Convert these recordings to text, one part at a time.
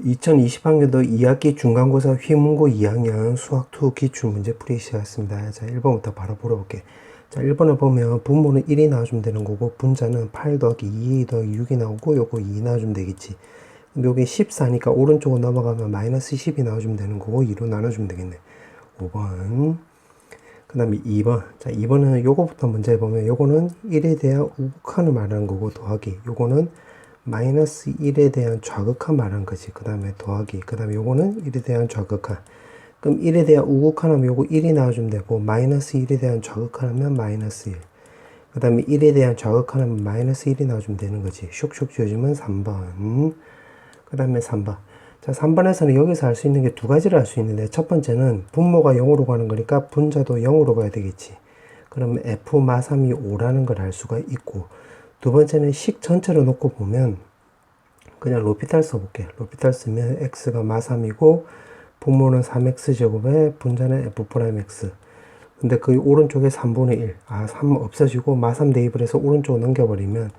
2020학년도 2학기 중간고사 휘문고 2학년 수학2 기출문제 풀이 시작했습니다. 자, 1번부터 바로 풀어볼게. 자, 1번을 보면 분모는 1이 나와주면 되는 거고, 분자는 8 더하기 2 더하기 6이 나오고, 요거 2 나와주면 되겠지. 여기 14니까 오른쪽으로 넘어가면 마이너스 10이 나와주면 되는 거고, 2로 나눠주면 되겠네. 5번. 그 다음에 2번. 자, 2번은 요거부터 문제 보면, 요거는 1에 대한 우극한을 말하는 거고, 더하기. 요거는 마이너스 1에 대한 좌극한 말하는 거지. 그 다음에 더하기. 그 다음에 요거는 1에 대한 좌극한. 그럼 1에 대한 우극한 하면 요거 1이 나와주면 되고, 마이너스 1에 대한 좌극한 하면 마이너스 1. 그 다음에 1에 대한 좌극한 하면 마이너스 1이 나와주면 되는 거지. 슉슉 지워주면 3번. 그 다음에 3번. 자, 3번에서는 여기서 알 수 있는 게 두 가지를 알 수 있는데, 첫 번째는 분모가 0으로 가는 거니까 분자도 0으로 가야 되겠지. 그러면 f 마삼이 5라는 걸 알 수가 있고, 두 번째는 식 전체로 놓고 보면 그냥 로피탈 써볼게. 로피탈 쓰면 x가 마삼이고 분모는 3x제곱에 분자는 f'x. 근데 그 오른쪽에 3분의 1. 3 없어지고 마삼 대입을 해서 오른쪽으로 넘겨버리면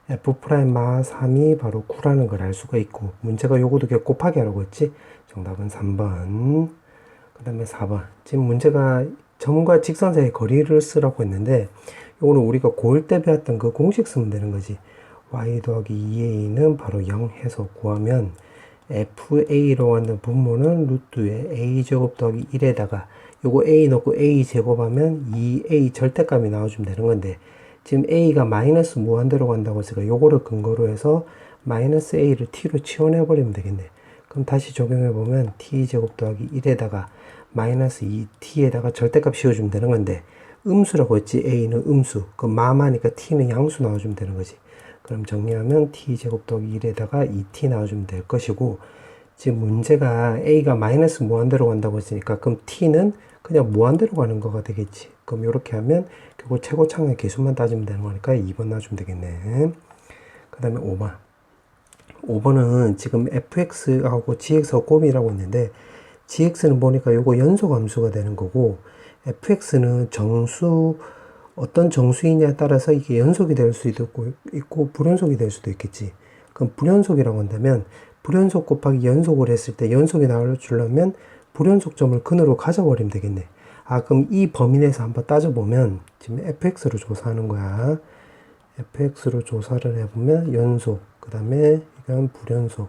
f' 마3이 바로 9라는 걸 알 수가 있고, 문제가 요거도 곱하기 하라고 했지. 정답은 3번. 그 다음에 4번. 지금 문제가 점과 직선 사이의 거리를 쓰라고 했는데, 요거는 우리가 고1 때 배웠던 그 공식 쓰면 되는 거지. y 더하기 2a는 바로 0 해서 구하면 fa로 하는 분모는 루트에 a제곱 더하기 1에다가 요거 a 넣고 a 제곱하면 2a 절대값이 나와주면 되는 건데, 지금 a가 마이너스 무한대로 간다고 했으니까 요거를 근거로 해서 마이너스 a를 t로 치워내버리면 되겠네. 그럼 다시 적용해보면 t제곱 더하기 1에다가 마이너스 2t에다가 절대값 씌워주면 되는 건데, 음수라고 했지. a는 음수. 그럼 마마니까 t는 양수 나와주면 되는 거지. 그럼 정리하면 t제곱 더하기 1에다가 2t 나와주면 될 것이고, 지금 문제가 a가 마이너스 무한대로 간다고 했으니까 그럼 t는 그냥 무한대로 가는 거가 되겠지. 그럼 이렇게 하면 결국 최고차의 계수만 따지면 되는 거니까 2번 놔주면 되겠네. 그 다음에 5번. 5번은 지금 fx하고 gx하고 곱이라고 있는데, gx는 보니까 요거 연속 함수가 되는 거고, fx는 정수, 어떤 정수이냐에 따라서 이게 연속이 될 수도 있고 불연속이 될 수도 있겠지. 그럼 불연속이라고 한다면 불연속 곱하기 연속을 했을 때 연속이 나와주려면 불연속점을 근으로 가져버리면 되겠네. 그럼 이 범위 내에서 한번 따져보면 지금 fx로 조사하는 거야. fx로 조사를 해보면 연속, 그 다음에 이건 불연속.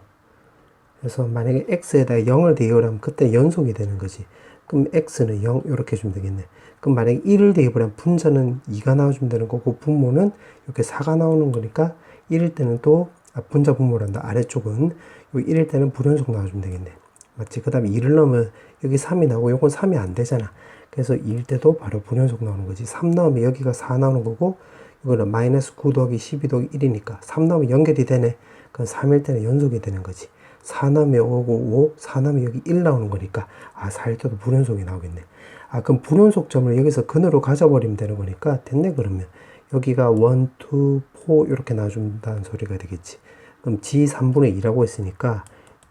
그래서 만약에 x에다 0을 대입을 하면 그때 연속이 되는 거지. 그럼 x는 0 이렇게 해주면 되겠네. 그럼 만약에 1을 대입을 하면 분자는 2가 나와주면 되는 거고, 분모는 이렇게 4가 나오는 거니까 1일 때는 또 분자 분모란다. 아래쪽은 요 1일 때는 불연속 나와주면 되겠네. 맞지? 그 다음에 2를 넣으면 여기 3이 나오고 요건 3이 안 되잖아. 그래서 2일 때도 바로 불연속 나오는 거지. 3 넣으면 여기가 4 나오는 거고, 이거는 마이너스 9 더하기 12 더하기 1이니까 3 넣으면 연결이 되네. 그럼 3일 때는 연속이 되는 거지. 4 넣으면 오고 5, 4 넣으면 여기 1 나오는 거니까 4일 때도 불연속이 나오겠네. 그럼 불연속점을 여기서 근으로 가져버리면 되는 거니까 됐네. 그러면 여기가 1, 2, 4 이렇게 나와준다는 소리가 되겠지. 그럼 g 3분의 2라고 했으니까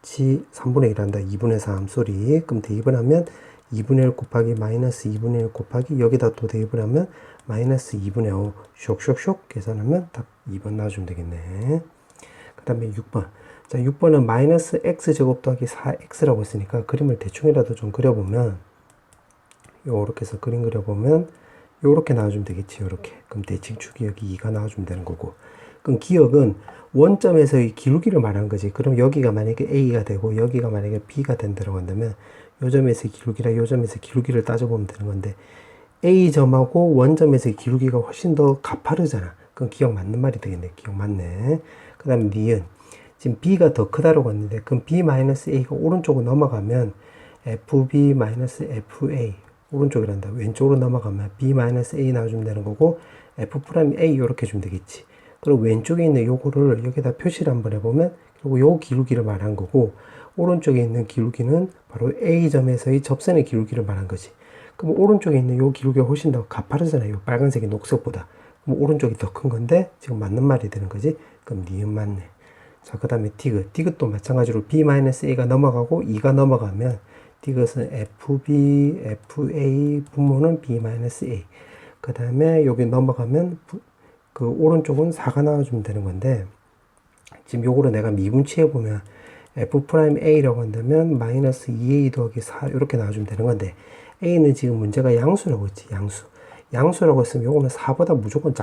g 3분의 1 한다. 2분의 3 소리. 그럼 대입을 하면 2분의 1 곱하기 마이너스 2분의 1 곱하기 여기다 또 대입을 하면 마이너스 2분의 5 쇽쇽쇽 계산하면 답 2번 나와주면 되겠네. 그 다음에 6번. 자, 6번은 마이너스 x제곱 더하기 4x라고 했으니까 그림을 대충이라도 좀 그려보면, 요렇게 해서 그림 그려보면 요렇게 나와주면 되겠지. 요렇게. 그럼 대칭축이 여기 2가 나와주면 되는 거고, 그럼 기억은 원점에서의 기울기를 말하는 거지. 그럼 여기가 만약에 a가 되고 여기가 만약에 b가 된다고 한다면 요 점에서의 기울기랑 요 점에서의 기울기를 따져보면 되는 건데, a점하고 원점에서의 기울기가 훨씬 더 가파르잖아. 그럼 기억 맞는 말이 되겠네. 기억 맞네. 그 다음에 니은. 지금 b가 더 크다라고 했는데, 그럼 b-a가 오른쪽으로 넘어가면 fb-fa 오른쪽이란다. 왼쪽으로 넘어가면 b-a 나와주면 되는 거고, f'a 이렇게 주면 되겠지. 그리고 왼쪽에 있는 요거를 여기다 표시를 한번 해보면 결국 요 기울기를 말한 거고, 오른쪽에 있는 기울기는 바로 a점에서의 접선의 기울기를 말한 거지. 그럼 오른쪽에 있는 요 기울기가 훨씬 더 가파르잖아요. 요 빨간색이 녹색보다. 그럼 오른쪽이 더 큰 건데 지금 맞는 말이 되는 거지. 그럼 니은 맞네. 자, 그 다음에 디귿. 디귿도 마찬가지로 b-a가 넘어가고 2가 넘어가면 디귿은 fb, fa, 분모는 b-a. 그 다음에 여기 넘어가면 그 오른쪽은 4가 나와주면 되는 건데, 지금 요거를 내가 미분치해 보면 f'a라고 한다면 마이너스 2a 더하기 4 이렇게 나와주면 되는 건데 a는 지금 문제가 양수라고 했지. 양수라고 했으면 요거는 4보다 무조건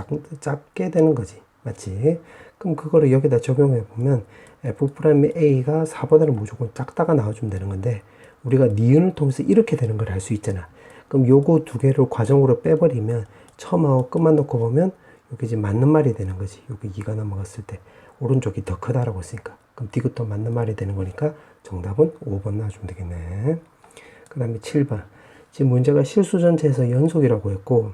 작게 되는 거지. 맞지? 그럼 그거를 여기다 적용해 보면 f'a가 4보다는 무조건 작다가 나와주면 되는 건데 우리가 니은을 통해서 이렇게 되는 걸 알 수 있잖아. 그럼 요거 두 개를 과정으로 빼버리면 처음하고 끝만 놓고 보면 여기 지금 맞는 말이 되는 거지. 여기 2가 넘어갔을 때 오른쪽이 더 크다라고 했으니까. 그럼 디귿도 맞는 말이 되는 거니까 정답은 5번 나와주면 되겠네. 그 다음에 7번. 지금 문제가 실수 전체에서 연속이라고 했고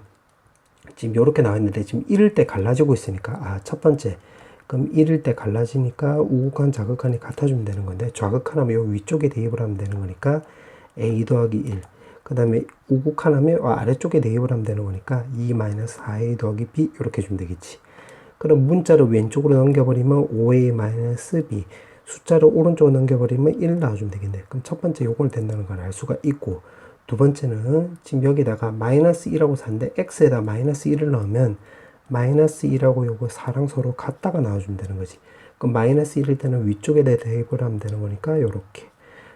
지금 이렇게 나와 있는데 지금 1일 때 갈라지고 있으니까 첫 번째 그럼 1일 때 갈라지니까 우극한 자극한이 같아주면 되는 건데 좌극한하면 요 위쪽에 대입을 하면 되는 거니까 a 더하기 1 그 다음에 우극한하면 아래쪽에 대입을 하면 되는 거니까 2-4a 더하기 b 이렇게 주면 되겠지. 그럼 문자를 왼쪽으로 넘겨버리면 5a-b 숫자를 오른쪽으로 넘겨버리면 1 나와주면 되겠네. 그럼 첫 번째 요걸 된다는 걸 알 수가 있고 두 번째는 지금 여기다가 마이너스 1하고 4인데 x에다 마이너스 1을 넣으면 마이너스 1하고 요거 4랑 서로 같다가 나와주면 되는 거지. 그럼 마이너스 1일 때는 위쪽에 대입을 하면 되는 거니까 요렇게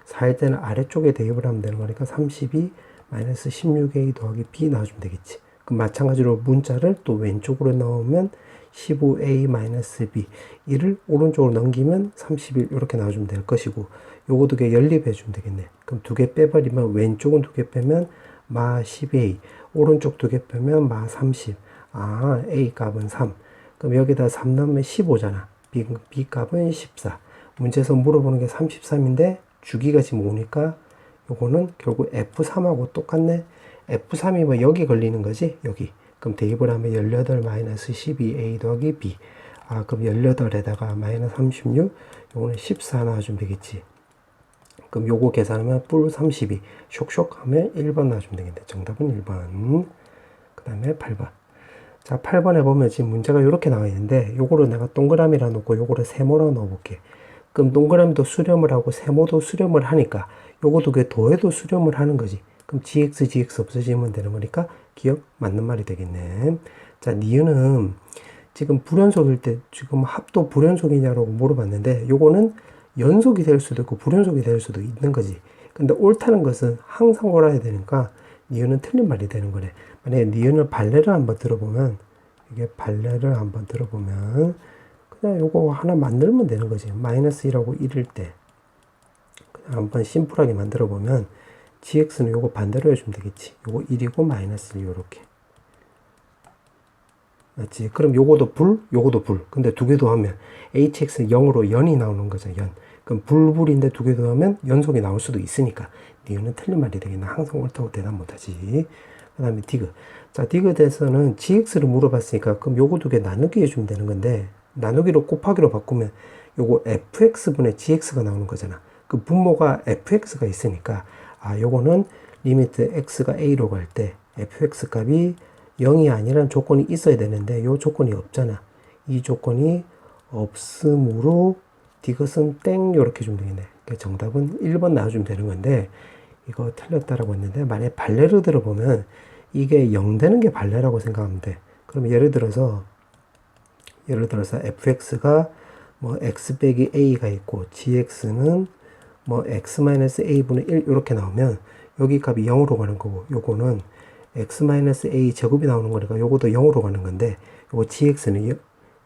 4일 때는 아래쪽에 대입을 하면 되는 거니까 32 마이너스 16a 더하기 b 나와주면 되겠지. 그럼 마찬가지로 문자를 또 왼쪽으로 넣으면 15a 마이너스 b 이를 오른쪽으로 넘기면 31 이렇게 나와주면 될 것이고 요거 두 개 연립해 주면 되겠네. 그럼 두 개 빼버리면 왼쪽은 두 개 빼면 마 10a 오른쪽 두 개 빼면 마 30 a 값은 3 그럼 여기다 3 넣으면 15잖아. b 값은 14 문제에서 물어보는 게 33인데 주기가 지금 5니까 요거는 결국 F3하고 똑같네. F3이면 여기 걸리는 거지. 여기. 그럼 대입을 하면 18 마이너스 12a 더하기 b 그럼 18에다가 마이너스 36 요거는 14 나와주면 되겠지. 그럼 요거 계산하면 뿔 32 쇽쇽 하면 1번 나와주면 되겠네. 정답은 1번. 그 다음에 8번. 자 8번에 보면 지금 문제가 이렇게 나와 있는데 요거를 내가 동그라미라 놓고 요거를 세모로 넣어 볼게. 그럼 동그라미도 수렴을 하고 세모도 수렴을 하니까 요거 두 개 더해도 수렴을 하는 거지. 그럼 gx 없어지면 되는 거니까 기억 맞는 말이 되겠네. 자 니은은 지금 불연속일 때 지금 합도 불연속이냐고 물어봤는데 요거는 연속이 될 수도 있고 불연속이 될 수도 있는 거지. 근데 옳다는 것은 항상 옳아야 되니까 니은은 틀린 말이 되는 거래. 만약에 니은을 발레를 한번 들어보면 이게 발레를 한번 들어보면 그냥 요거 하나 만들면 되는 거지. 마이너스 1하고 1일 때 그냥 한번 심플하게 만들어 보면 gx는 요거 반대로 해주면 되겠지. 요거 1이고 마이너스 1 요렇게. 맞지? 그럼 요거도 불, 요거도 불. 근데 두 개 더하면 hx는 0으로 연이 나오는 거죠. 연. 그럼 불인데 두 개 더하면 연속이 나올 수도 있으니까 니은은 틀린 말이 되겠나. 항상 옳다고 대답 못하지. 그 다음에 디귿. 자 디귿에서는 gx를 물어봤으니까 그럼 요거 두 개 나누기 해주면 되는 건데 나누기로 곱하기로 바꾸면 요거 fx분의 gx가 나오는 거잖아. 그 분모가 fx가 있으니까 요거는 리미트 x가 a로 갈 때 fx 값이 0이 아니란 조건이 있어야 되는데 요 조건이 없잖아. 이 조건이 없으므로 디귿은 땡 요렇게 주면 되겠네. 그러니까 정답은 1번 나와주면 되는 건데 이거 틀렸다라고 했는데 만약에 발레를 들어보면 이게 0 되는 게 발레라고 생각하면 돼. 그럼 예를 들어서 fx가 뭐 x 빼기 a가 있고 gx는 뭐 x-a분의 1 이렇게 나오면 여기 값이 0으로 가는 거고 요거는 x-a 제곱이 나오는 거니까 요것도 0으로 가는 건데 요거 gx는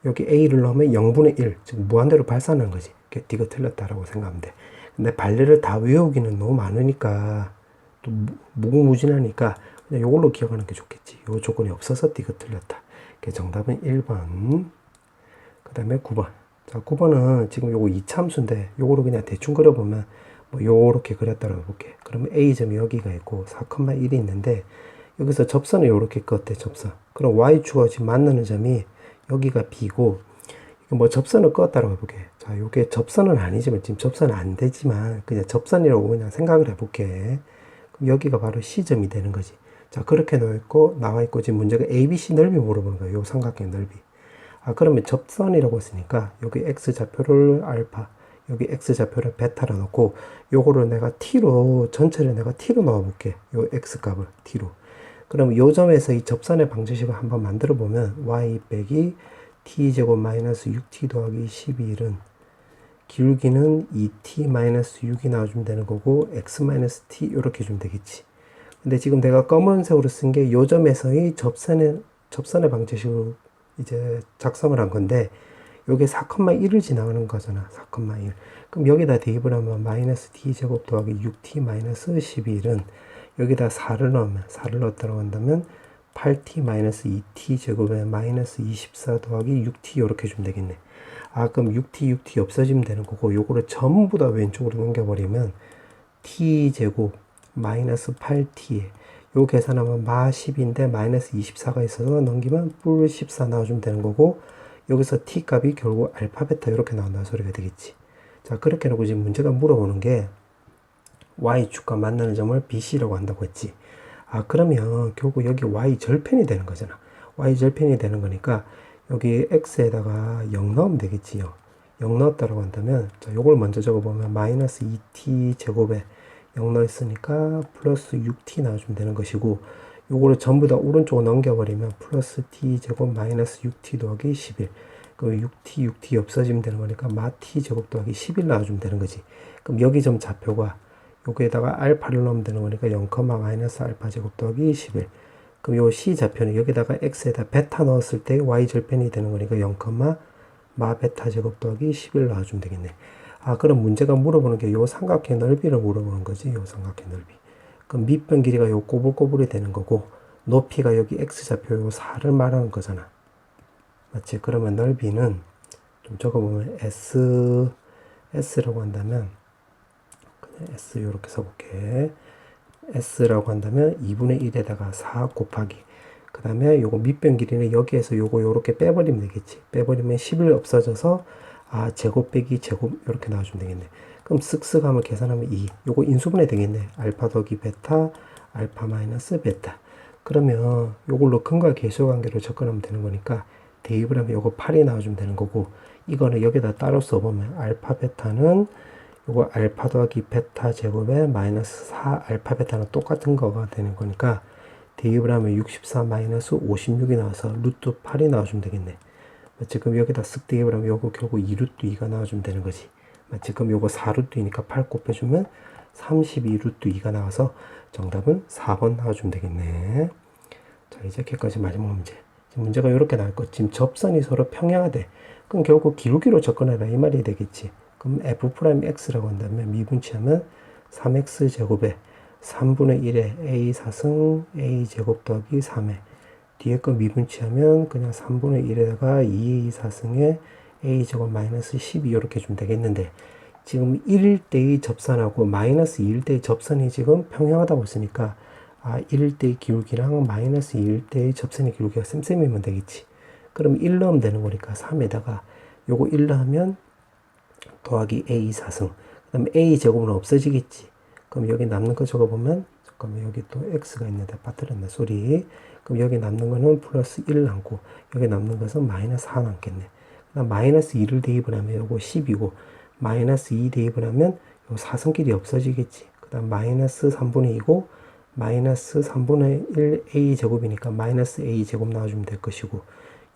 여기 a를 넣으면 0분의 1 즉 무한대로 발산하는 거지. 디귿 틀렸다라고 생각하면 돼. 근데 발레를 다 외우기는 너무 많으니까 또 무궁무진하니까 그냥 요걸로 기억하는 게 좋겠지. 요 조건이 없어서 디귿 틀렸다. 정답은 1번. 그 다음에 9번. 자, 9번은 지금 요거 이차함수인데 요거를 그냥 대충 그려보면 뭐 요렇게 그렸다고 해볼게. 그러면 A점이 여기가 있고 4,1이 있는데 여기서 접선을 요렇게 껐대. 접선. 그럼 Y축하고 지금 만나는 점이 여기가 B고 뭐 접선을 껐다라고 해볼게. 자, 요게 접선은 아니지만 지금 접선은 안 되지만 그냥 접선이라고 그냥 생각을 해볼게. 그럼 여기가 바로 C점이 되는 거지. 자, 그렇게 나와 있고 지금 문제가 ABC 넓이 물어보는 거예요. 요 삼각형 넓이. 그러면 접선이라고 했으니까 여기 X좌표를 알파, 여기 X좌표를 베타로 넣고 요거를 내가 T로 전체를 내가 T로 넣어 볼게. 요 X값을 T로. 그럼 요 점에서 이 접선의 방정식을 한번 만들어 보면 Y 빼기 T제곱 마이너스 6T 더하기 11은 기울기는 2t-6이 나와주면 되는 거고 x-t 이렇게 주면 되겠지. 근데 지금 내가 검은색으로 쓴 게 요 점에서의 접선의 방정식으로 이제 작성을 한 건데 요게 4,1을 지나가는 거잖아. 4,1. 그럼 여기다 대입을 하면 마이너스 t제곱 더하기 6t-11은 여기다 4를 넣으면 4를 넣었다고 한다면 8t-2t 제곱에 마이너스 24 더하기 6t 이렇게 주면 되겠네. 아 그럼 6t 없어지면 되는 거고 요거를 전부 다 왼쪽으로 넘겨버리면 t제곱 마이너스 8t에 요 계산하면 마 10인데 마이너스 24가 있어서 넘기면 뿔 14 나와주면 되는 거고 여기서 t 값이 결국 알파 베타 이렇게 나온다는 소리가 되겠지. 자 그렇게 해놓고 지금 문제가 물어보는 게 y축과 만나는 점을 BC라고 한다고 했지. 아 그러면 결국 여기 y 절편이 되는 거잖아. y 절편이 되는 거니까 여기 x에다가 0 넣으면 되겠지요. 0 넣었다고 한다면 자 요걸 먼저 적어보면 마이너스 2t 제곱에 0 넣었으니까 플러스 6t 나와주면 되는 것이고 요거를 전부 다 오른쪽으로 넘겨버리면 플러스 t 제곱 마이너스 6t 더하기 11 그 6t 없어지면 되는 거니까 마 t 제곱 더하기 11 나와주면 되는 거지. 그럼 여기 점 좌표가 여기에다가 알파를 넣으면 되는 거니까 0, 마이너스 알파 제곱 더하기 11 그럼 요 C 좌표는 여기다가 X에다 베타 넣었을 때 Y 절편이 되는 거니까 0, 마 베타 제곱 더하기 11 나와주면 되겠네. 아, 그럼 문제가 물어보는 게 요 삼각형 넓이를 물어보는 거지. 요 삼각형 넓이. 그럼 밑변 길이가 요 꼬불꼬불이 되는 거고, 높이가 여기 X 좌표 요 4를 말하는 거잖아. 맞지? 그러면 넓이는 좀 적어보면 S라고 한다면, 그냥 S 요렇게 써볼게. S라고 한다면 2분의 1에다가 4 곱하기 그 다음에 요거 밑변 길이는 여기에서 요거 요렇게 빼버리면 되겠지. 빼버리면 11 없어져서 제곱 빼기 제곱 이렇게 나와주면 되겠네. 그럼 쓱쓱 하면 계산하면 2 요거 인수분해 되겠네. 알파 더하기 베타 알파 마이너스 베타 그러면 요걸로 근과 계수 관계로 접근하면 되는 거니까 대입을 하면 요거 8이 나와주면 되는 거고 이거는 여기다 따로 써보면 알파 베타는 요거 알파 더하기 베타 제곱에 마이너스 4 알파 베타는 똑같은 거가 되는 거니까 대입을 하면 64 마이너스 56이 나와서 루트 8이 나와주면 되겠네. 맞지? 그럼 여기다 쓱 대입을 하면 요거 결국 2루트 2가 나와주면 되는 거지. 맞지? 그럼 요거 4루트 2니까 8 곱해주면 32루트 2가 나와서 정답은 4번 나와주면 되겠네. 자 이제 여기까지 마지막 문제. 지금 문제가 이렇게 나올 것. 지금 접선이 서로 평행하대. 그럼 결국 기울기로 접근해라 이 말이 되겠지. 그럼 f'x라고 한다면 미분치하면 3x 제곱에 3분의 1에 a 사승 a 제곱 더하기 3에 뒤에 거 미분치하면 그냥 3분의 1에다가 2a 사승에 a 제곱 마이너스 12 이렇게 주면 되겠는데 지금 1일대의 접선하고 마이너스 2일대의 접선이 지금 평행하다고 했으니까 1일대의 기울기랑 마이너스 2일대의 접선의 기울기가 쌤쌤이면 되겠지. 그럼 1 넣으면 되는 거니까 3에다가 요거 1 넣으면 더하기 a 4승 그 다음에 a 제곱은 없어지겠지. 그럼 여기 남는 거 적어보면 잠깐만 여기 또 x가 있는데 빠뜨렸네 소리. 그럼 여기 남는 거는 플러스 1 남고 여기 남는 것은 마이너스 4 남겠네. 그 다음 마이너스 2를 대입을 하면 요거 10이고 마이너스 2 대입을 하면 요 4승끼리 없어지겠지. 그 다음 마이너스 3분의 2고 마이너스 3분의 1 a 제곱이니까 마이너스 a 제곱 나와주면 될 것이고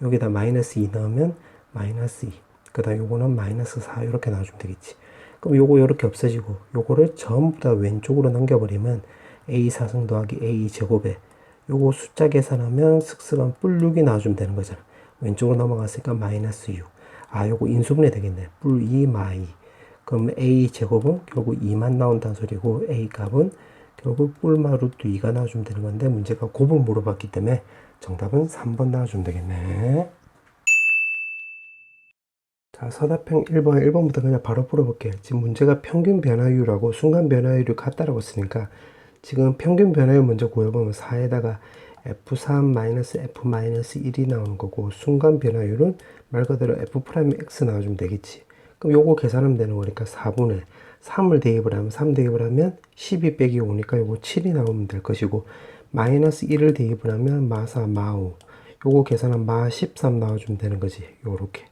여기다 마이너스 2 넣으면 마이너스 2 그 다음 요거는 마이너스 4 이렇게 나와주면 되겠지. 그럼 요거 이렇게 없어지고 요거를 전부 다 왼쪽으로 넘겨버리면 a 4승 더하기 a 제곱에 요거 숫자 계산하면 슥슥한 뿔 6이 나와주면 되는 거잖아. 왼쪽으로 넘어갔으니까 마이너스 6 요거 인수분해 되겠네. 뿔 2 마 2 그럼 a 제곱은 결국 2만 나온다는 소리고 a 값은 결국 뿔마 루트 2가 나와주면 되는 건데 문제가 곱을 물어봤기 때문에 정답은 3번 나와주면 되겠네. 자, 서답형 1번부터 그냥 바로 풀어볼게요. 지금 문제가 평균 변화율하고 순간 변화율이 같다라고 했으니까 지금 평균 변화율 먼저 구해보면 4에다가 f3-f-1이 나오는 거고 순간 변화율은 말 그대로 f'x 나와주면 되겠지. 그럼 요거 계산하면 되는 거니까 4분의 3을 대입을 하면 3 대입을 하면 12 빼기 5니까 요거 7이 나오면 될 것이고 마이너스 1을 대입을 하면 마4 마5 요거 계산하면 마13 나와주면 되는 거지. 요렇게.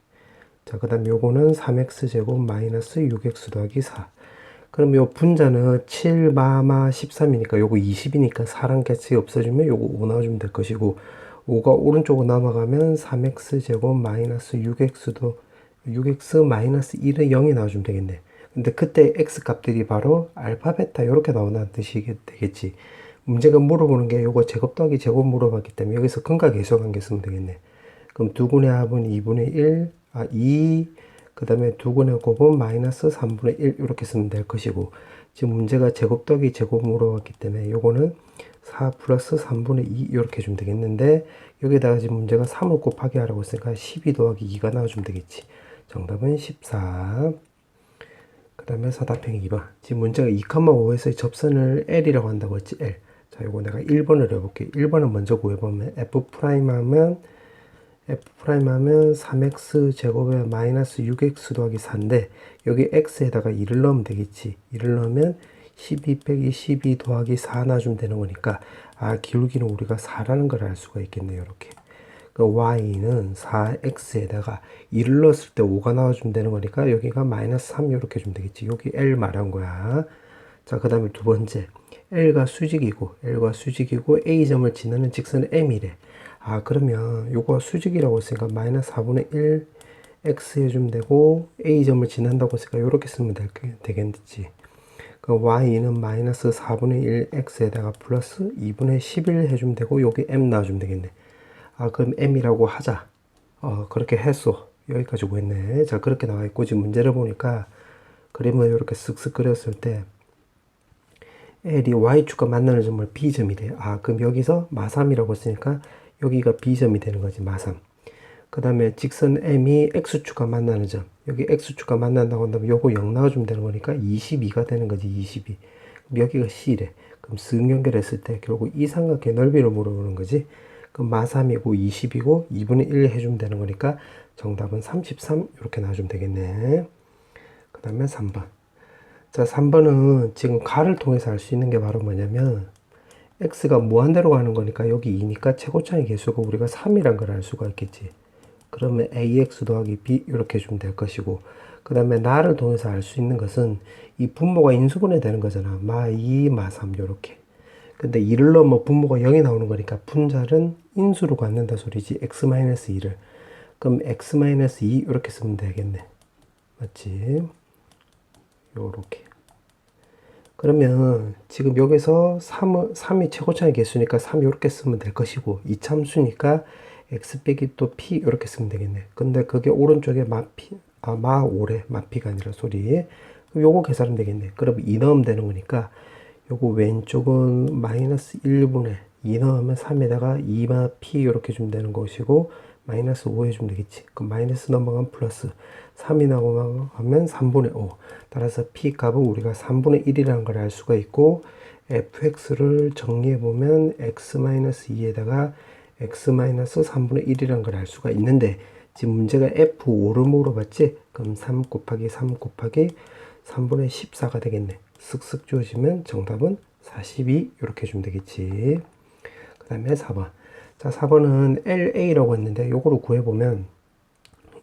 자, 그 다음 요거는 3x제곱 마이너스 6x 더하기 4. 그럼 요 분자는 7 마마 13이니까 요거 20이니까 4랑 같이 없어지면 요거 5 나와주면 될 것이고 5가 오른쪽으로 넘어가면 3x제곱 마이너스 6x도 6x 마이너스 1은 0이 나와주면 되겠네. 근데 그때 x 값들이 바로 알파, 베타 이렇게 나온다는 뜻이 되겠지. 문제가 물어보는 게 요거 제곱 더하기 제곱 물어봤기 때문에 여기서 근과 계수 관계 쓰면 되겠네. 그럼 두근의 합은 2분의 1, 2, 그 다음에 두근의 곱은 마이너스 3분의 1 이렇게 쓰면 될 것이고, 지금 문제가 제곱 더하기 제곱 물어봤기 때문에 요거는 4 플러스 3분의 2 이렇게 해주면 되겠는데, 여기다가 지금 문제가 3을 곱하기 하라고 했으니까 12 더하기 2가 나와주면 되겠지. 정답은 14. 그 다음에 사답형 2번. 지금 문제가 2,5에서의 접선을 L이라고 한다고 했지, L. 자, 요거 내가 1번을 해볼게. 1번은 먼저 구해보면 F'하면 3x 제곱에 마이너스 6x 더하기 4인데, 여기 x에다가 2를 넣으면 되겠지. 2를 넣으면 12 빼기 12 더하기 4 놔주면 되는 거니까, 기울기는 우리가 4라는 걸 알 수가 있겠네요. 이렇게. 그 y는 4x에다가 2를 넣었을 때 5가 나와주면 되는 거니까, 여기가 마이너스 3 이렇게 주면 되겠지. 여기 L 말한 거야. 자, 그 다음에 두 번째. L가 수직이고 A점을 지나는 직선은 M이래. 그러면 요거 수직이라고 했으니까 마이너스 4분의 1 x 해주면 되고, A점을 지난다고 했으니까 요렇게 쓰면 되겠지. 그 y는 마이너스 4분의 1 x에다가 플러스 2분의 11 해주면 되고, 여기 m 나와주면 되겠네. 그럼 m이라고 하자. 그렇게 했어. 여기까지 구했네. 자, 그렇게 나와 있고, 지금 문제를 보니까 그림을 이렇게 쓱쓱 그렸을 때 L이 y축과 만나는 점을 B점이래. 그럼 여기서 마삼이라고 했으니까 여기가 B점이 되는 거지, 마삼. 그 다음에 직선 M이 X축과 만나는 점. 여기 X축과 만난다고 한다면 요거 0 나와주면 되는 거니까 22가 되는 거지, 22. 그럼 여기가 C래. 그럼 쓱 연결했을 때 결국 이 삼각형의 넓이를 물어보는 거지. 그럼 마삼이고 20이고 2분의 1 해주면 되는 거니까 정답은 33 이렇게 나와주면 되겠네. 그 다음에 3번. 자, 3번은 지금 가를 통해서 알 수 있는 게 바로 뭐냐면, x가 무한대로 가는 거니까 여기 2니까 최고차의 개수가 우리가 3이란 걸 알 수가 있겠지. 그러면 ax 더하기 b 이렇게 해주면 될 것이고, 그 다음에 나를 통해서 알 수 있는 것은 이 분모가 인수분해 되는 거잖아. 마 2, 마 3 이렇게. 근데 2를 넣으면 분모가 0이 나오는 거니까 분자는 인수로 갖는다 소리지. x-2를. 그럼 x-2 이렇게 쓰면 되겠네. 맞지? 요렇게. 그러면 지금 여기서 3이 최고차의 개수니까 3 이렇게 쓰면 될 것이고, 이참수니까 x 빼기 또 p 이렇게 쓰면 되겠네. 근데 그게 오른쪽에 마피, 마5래. 마피가 아니라 소리. 그럼 요거 계산하면 되겠네. 그럼 2 넣으면 되는 거니까 요거 왼쪽은 마이너스 1분의 2 넣으면 3에다가 2마 p 이렇게 주면 되는 것이고, 마이너스 5 해주면 되겠지. 그럼 마이너스 넘어가면 플러스 3이 나오면 3분의 5. 따라서 p 값은 우리가 3분의 1이라는 걸 알 수가 있고, fx를 정리해보면 x-2에다가 x-3분의 1이라는 걸 알 수가 있는데, 지금 문제가 f5를 물어봤지? 그럼 3 곱하기 3 곱하기 3분의 14가 되겠네. 쓱쓱 주어지면 정답은 42 이렇게 해주면 되겠지. 그 다음에 4번. 자, 4번은 LA라고 했는데 요거를 구해보면,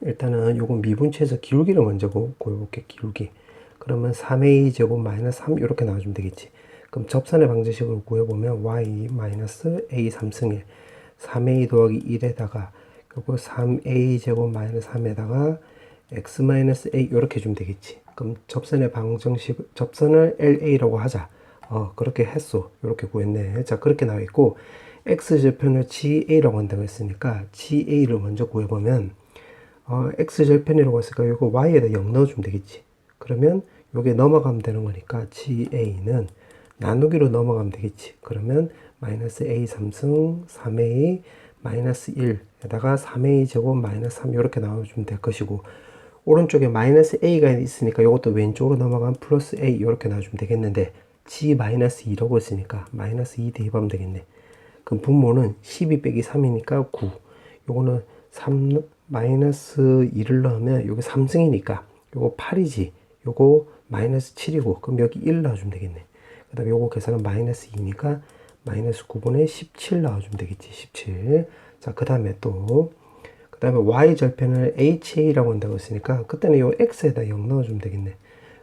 일단은 요거 미분치해서 기울기를 먼저 구해볼게. 기울기. 그러면 3a 제곱 마이너스 3 이렇게 나와주면 되겠지. 그럼 접선의 방정식을 구해보면 y 마이너스 a 3승에 3a 더하기 1에다가 그리고 3a 제곱 마이너스 3에다가 x 마이너스 a 이렇게 해주면 되겠지. 그럼 접선의 방정식, 접선을 LA라고 하자. 그렇게 했어. 이렇게 구했네. 자, 그렇게 나와 있고, x절편을 GA라고 한다고 했으니까 GA를 먼저 구해보면, x절편이라고 했으니까 이거 y에다 0 넣어주면 되겠지. 그러면 요게 넘어가면 되는 거니까 GA는 나누기로 넘어가면 되겠지. 그러면 마이너스 a 3승 3a 마이너스 1에다가 3a 제곱 마이너스 3 이렇게 나와주면 될 것이고, 오른쪽에 마이너스 a가 있으니까 이것도 왼쪽으로 넘어가면 플러스 a 이렇게 나와주면 되겠는데, g 마이너스 2라고 했으니까 마이너스 2 대입하면 되겠네. 그럼 분모는 12 빼기 3이니까 9. 요거는 3 마이너스 2를 넣으면 요게 3승이니까 요거 8이지. 요거 마이너스 7이고, 그럼 여기 1 넣어주면 되겠네. 그 다음에 요거 계산은 마이너스 2니까 마이너스 9분의 17 넣어주면 되겠지. 17. 자, 그 다음에 또, 그 다음에 y절편을 HA라고 한다고 했으니까 그때는 요 x에다 0 넣어주면 되겠네.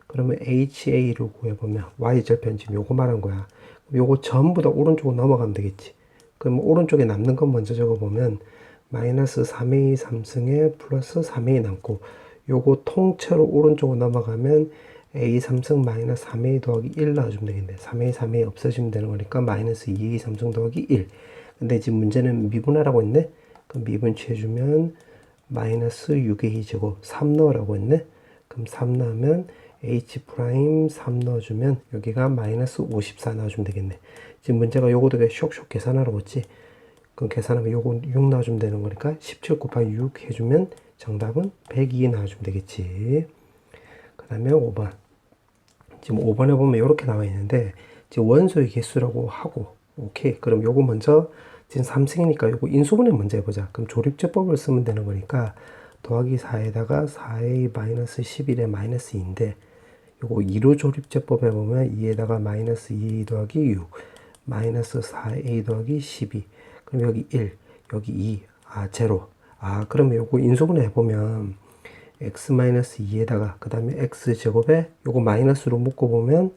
그러면 HA를 구해보면 y절편 지금 요거 말한 거야. 요거 전부 다 오른쪽으로 넘어가면 되겠지. 그럼 오른쪽에 남는 건 먼저 적어보면 마이너스 3a 3승에 플러스 3a 남고, 요거 통째로 오른쪽으로 넘어가면 a 3승 마이너스 3a 더하기 1 넣어주면 되겠네. 3a 3a 없어지면 되는 거니까 마이너스 2a 3승 더하기 1. 근데 지금 문제는 미분하라고 했네. 그럼 미분 취해주면 마이너스 6a 제곱 3 넣으라고 했네. 그럼 3 넣으면 h 프라임 3 넣어주면 여기가 마이너스 54 넣어주면 되겠네. 지금 문제가 요거 되게 쇽쇽 계산하라고 했지. 그럼 계산하면 요거 6 넣어주면 되는 거니까 17 곱하기 6 해주면 정답은 102 넣어주면 되겠지. 그 다음에 5번. 지금 5번에 보면 이렇게 나와 있는데 지금 원소의 개수라고 하고 오케이. 그럼 요거 먼저 지금 3승이니까 요거 인수분해 먼저 해보자. 그럼 조립제법을 쓰면 되는 거니까 더하기 4에다가 4a 마이너스 11에 마이너스 2인데 요거 2로 조립제법 해보면 2에다가 마이너스 2 더하기 6 마이너스 4a 더하기 12 그럼 여기 1 여기 2 제로. 그러면 요거 인수분해 해보면 x 마이너스 2에다가 그 다음에 x 제곱에 요거 마이너스로 묶어보면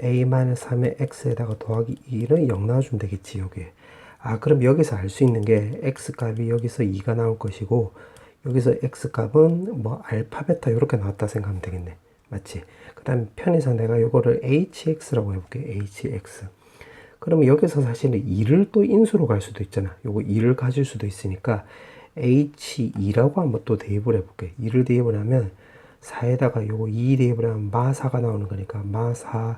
a 마이너스 3에 x에다가 더하기 2를 0 나와주면 되겠지 여기에. 그럼 여기서 알 수 있는 게 x 값이 여기서 2가 나올 것이고 여기서 x 값은 뭐 알파 베타 이렇게 나왔다 생각하면 되겠네. 맞지? 그 다음에 편의상 내가 요거를 hx라고 해볼게. hx. 그러면 여기서 사실은 2를 또 인수로 갈 수도 있잖아. 요거 2를 가질 수도 있으니까 h2라고 한번 또 대입을 해볼게. 2를 대입을 하면 4에다가 요거 2 대입을 하면 마4가 나오는 거니까 마4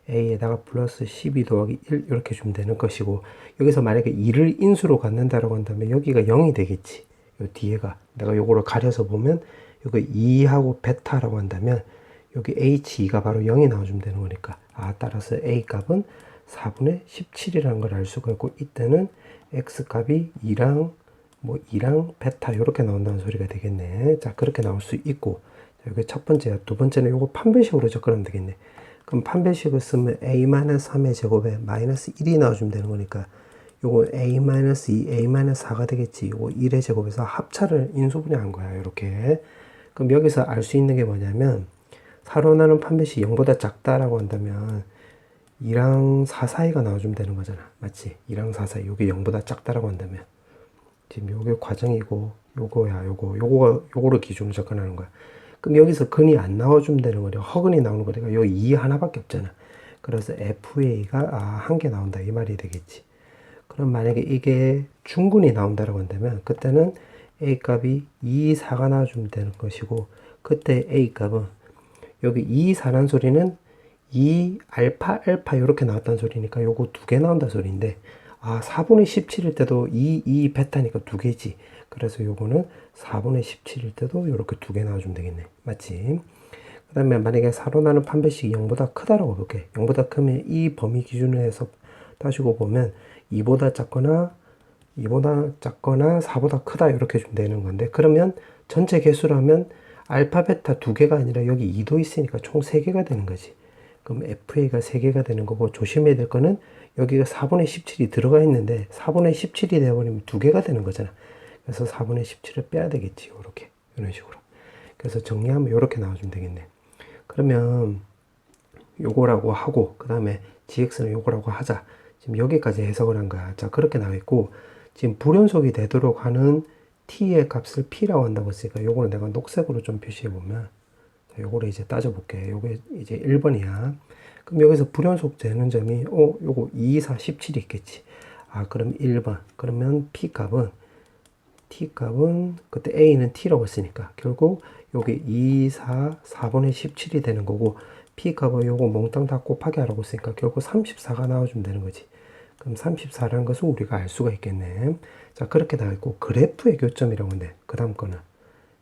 a에다가 플러스 12 더하기 1 이렇게 주면 되는 것이고 여기서 만약에 2를 인수로 갖는다라고 한다면 여기가 0이 되겠지. 요 뒤에가 내가 요거를 가려서 보면 요거 2하고 베타라고 한다면 여기 h2가 바로 0이 나와주면 되는 거니까 따라서 a 값은 4분의 17이라는 걸 알 수가 있고 이때는 x 값이 2랑 뭐 2랑 베타 이렇게 나온다는 소리가 되겠네. 자 그렇게 나올 수 있고 여기 첫 번째야. 두 번째는 요거 판별식으로 접근하면 되겠네. 그럼 판별식을 쓰면 a-3의 제곱에 마이너스 1이 나와주면 되는 거니까 요거 a-2, a-4가 되겠지. 요거 1의 제곱에서 합차를 인수분해한 거야. 이렇게. 그럼 여기서 알 수 있는 게 뭐냐면 사로 나눈 판별식 0보다 작다라고 한다면 2랑 4 사이가 나와주면 되는 거잖아. 맞지? 2랑 4 사이. 요게 0보다 작다라고 한다면 지금 요게 과정이고 요거야. 요거를 기준으로 접근하는 거야. 그럼 여기서 근이 안 나와주면 되는 거죠. 허근이 나오는 거니까 요 2 하나밖에 없잖아. 그래서 FA가 한 개 나온다 이 말이 되겠지. 그럼 만약에 이게 중근이 나온다라고 한다면 그때는 A 값이 2, 4가 나와주면 되는 것이고 그때 A 값은 여기 2, 4라는 소리는 2 알파 이렇게 나왔다는 소리니까 요거 두 개 나온다 소리인데 4분의 17일 때도 2 베타니까 두 개지. 그래서 요거는 4분의 17일 때도 이렇게 두 개 나와주면 되겠네. 맞지? 그 다음에 만약에 사로 나는 판별식이 0보다 크다라고 볼게. 0보다 크면 이 범위 기준으로 해서 따지고 보면 2보다 작거나 4보다 크다 이렇게 주면 되는 건데 그러면 전체 개수로 하면 알파 베타 두 개가 아니라 여기 2도 있으니까 총 3개가 되는 거지. 그럼 FA가 3개가 되는 거고 조심해야 될 거는 여기가 4분의 17이 들어가 있는데 4분의 17이 되어버리면 두 개가 되는 거잖아. 그래서 4분의 17을 빼야 되겠지. 요렇게. 이런 식으로. 그래서 정리하면 요렇게 나와주면 되겠네. 그러면 요거라고 하고 그 다음에 gx는 요거라고 하자. 지금 여기까지 해석을 한 거야. 자 그렇게 나와 있고 지금 불연속이 되도록 하는 t의 값을 p라고 한다고 했으니까 요거는 내가 녹색으로 좀 표시해 보면 요거를 이제 따져볼게. 요게 이제 1번이야. 그럼 여기서 불연속 되는 점이 요거 2, 4, 17이 있겠지. 그럼 1번. 그러면 t 값은 그때 a는 t라고 했으니까 결국 요게 2, 4, 4분의 17이 되는 거고 p 값은 요거 몽땅 다 곱하기 하라고 했으니까 결국 34가 나와주면 되는 거지. 그럼 34라는 것을 우리가 알 수가 있겠네. 자 그렇게 나와 있고 그래프의 교점이라고 하는데 그 다음 거는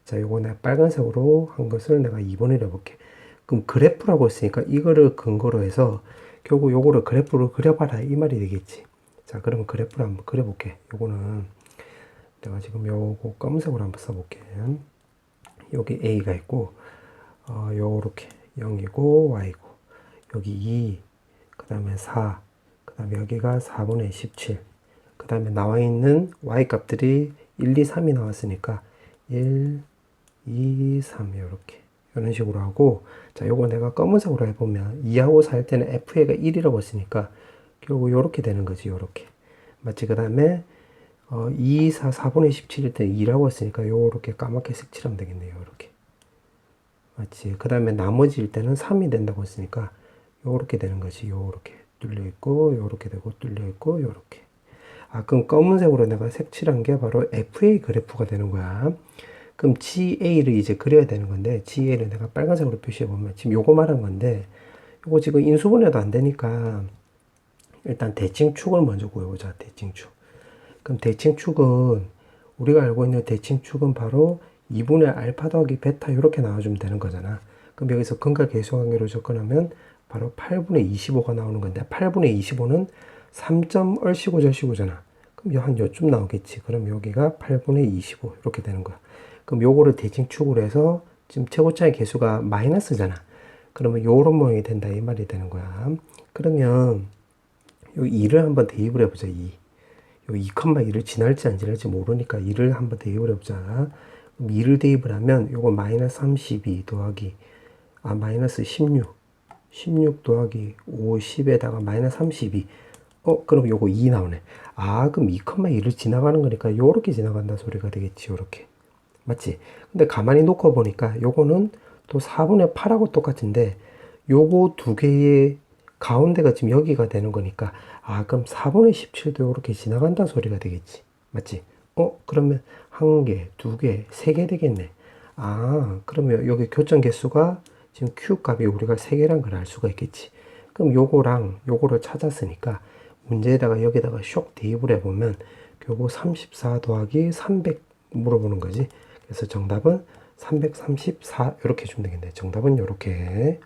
자 요거 내가 빨간색으로 한 것을 내가 2번을 해볼게. 그럼 그래프라고 했으니까 이거를 근거로 해서 결국 요거를 그래프로 그려봐라 이 말이 되겠지. 자 그러면 그래프를 한번 그려볼게. 요거는 내가 지금 요거 검은색으로 한번 써볼게. 여기 A가 있고 요렇게 0이고 Y고 여기 2 그 다음에 4 그 다음에 여기가 4분의 17 그 다음에 나와 있는 Y 값들이 1, 2, 3이 나왔으니까 1, 2, 3 이렇게 이런 식으로 하고 자 요거 내가 검은색으로 해보면 2하고 4일 때는 FA가 1이라고 했으니까 결국 요렇게 되는 거지. 요렇게 맞지? 그 다음에 2, 4, 4분의 17일 때 2라고 했으니까 요렇게 까맣게 색칠하면 되겠네요. 요렇게 맞지? 그 다음에 나머지일 때는 3이 된다고 했으니까 요렇게 되는 거지. 요렇게 뚫려 있고 요렇게 되고 뚫려 있고 요렇게. 아, 그럼 검은색으로 내가 색칠한 게 바로 FA 그래프가 되는 거야. 그럼 GA를 이제 그려야 되는 건데, GA를 내가 빨간색으로 표시해 보면 지금 요거 말한 건데, 요거 지금 인수분해도 안 되니까 일단 대칭축을 먼저 구해보자. 대칭축. 그럼 대칭축은 우리가 알고 있는 대칭축은 바로 2분의 알파 더하기 베타 이렇게 나와주면 되는 거잖아. 그럼 여기서 근과 계수관계로 접근하면 바로 8분의 25가 나오는 건데, 8분의 25는 3점 얼씨구 절씨구잖아. 그럼 한 요쯤 나오겠지. 그럼 여기가 8분의 25 이렇게 되는 거야. 그럼 요거를 대칭축으로 해서 지금 최고차의 개수가 마이너스잖아. 그러면 요런 모양이 된다 이 말이 되는 거야. 그러면 요 2를 한번 대입을 해보자. 2. 요 2,2를 지날지 안 지날지 모르니까 2를 한번 대입을 해보자. 그럼 2를 대입을 하면 요거 마이너스 32 더하기 마이너스 16 더하기 50에다가 마이너스 32. 그럼 요거 2 나오네. 그럼 2,2를 지나가는 거니까 요렇게 지나간다 소리가 되겠지. 요렇게. 맞지? 근데 가만히 놓고 보니까 요거는 또 4분의 8하고 똑같은데 요거 두 개의 가운데가 지금 여기가 되는 거니까 그럼 4분의 17도 이렇게 지나간다 소리가 되겠지. 맞지? 그러면 한 개, 두 개, 세 개 되겠네. 그러면 여기 교점 개수가 지금 Q 값이 우리가 세 개란 걸 알 수가 있겠지. 그럼 요거랑 요거를 찾았으니까 문제에다가 여기다가 쇽 대입을 해보면 요거 34 더하기 300 물어보는 거지. 그래서 정답은 334 이렇게 주면 되겠네. 정답은 이렇게.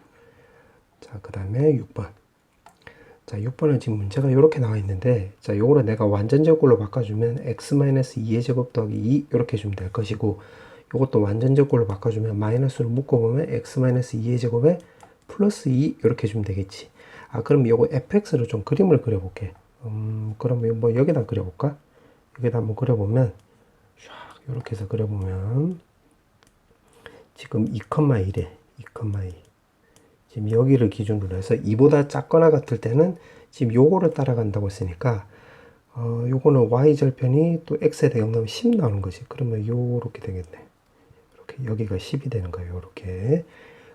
자, 그 다음에 6번. 자, 6번은 지금 문제가 이렇게 나와 있는데, 자, 요거를 내가 완전제곱으로 바꿔주면 x-2의 제곱 더하기 2 이렇게 주면 될 것이고, 요것도 완전제곱으로 바꿔주면 마이너스로 묶어보면 x-2의 제곱에 플러스 2 이렇게 주면 되겠지. 그럼 요거 fx를 좀 그림을 그려볼게. 그러면 뭐 여기다 그려볼까? 여기다 한번 그려보면 이렇게 해서 그려보면 지금 2,1에 2,2 지금 여기를 기준으로 해서 2보다 작거나 같을 때는 지금 요거를 따라간다고 했으니까 요거는 y절편이 또 x에 대응하면 10 나오는 거지. 그러면 요렇게 되겠네. 이렇게 여기가 10이 되는 거예요. 요렇게.